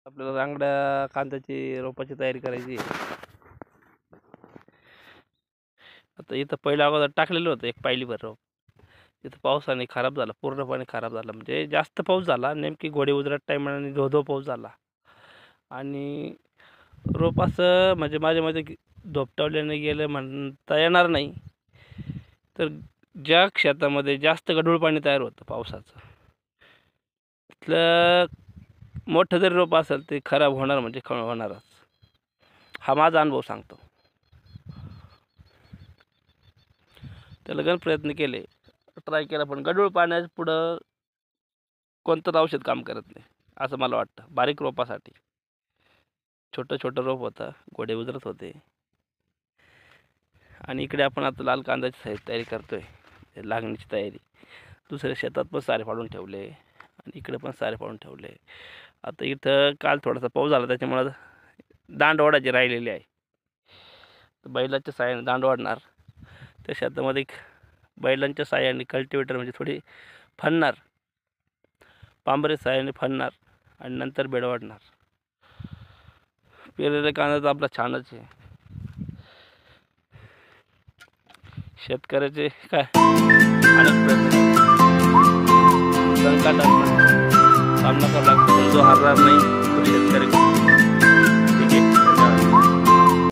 आपल्याला रांगड्या कांद्याची रोपाची तयारी करायची आहे. आता इथं पहिलं अगोदर टाकलेलं होतं एक पायलीभर रोप. तिथं पावसाने खराब झाला, पूर्णपणे खराब झाला. म्हणजे जास्त पाऊस झाला, नेमकी घोडे उजरत टायमाने धो पाऊस झाला आणि रोप असं म्हणजे माझ्या मध्ये धोपटावल्याने गेलं म्हणता येणार नाही. तर ज्या शेतामध्ये जास्त गढूळ पाणी तयार होतं पावसाचं, तिथलं मोठं जरी रोप असेल ते खराब होणार म्हणजे होणारच. हा माझा अनुभव सांगतो. त्याला गण प्रयत्न केले, ट्राय केला, पण गढूळ पाण्याच्या पुढं कोणतंच औषध काम करत नाही असं मला वाटतं. बारीक रोपासाठी छोटं रोप होतं, घोडे उजरत होते. आणि इकडे आपण आता लाल कांद्याची तयारी करतोय, लागणीची तयारी. दुसऱ्या शेतात पण सारे पाडून ठेवले आणि इकडे पण सारे पाडून ठेवले. आता इथं काल थोडासा पाऊस झाला, त्याच्यामुळं दांड ओढायची राहिलेली आहे. तर बैलाच्या साहाय्याने दांड ओढणार, त्या शेतामध्ये बैलांच्या साहाय्याने कल्टिवेटर म्हणजे थोडी फणणार, पांबरे साहाय्याने फणणार आणि नंतर बेड वाढणार. पेरलेला कांदा तर आपला छानच आहे. शेतकऱ्याचे काय अनेक प्रयत्न संकटांना सामना करावा लागतो, पण जो हरणार नाही तो शेतकरी.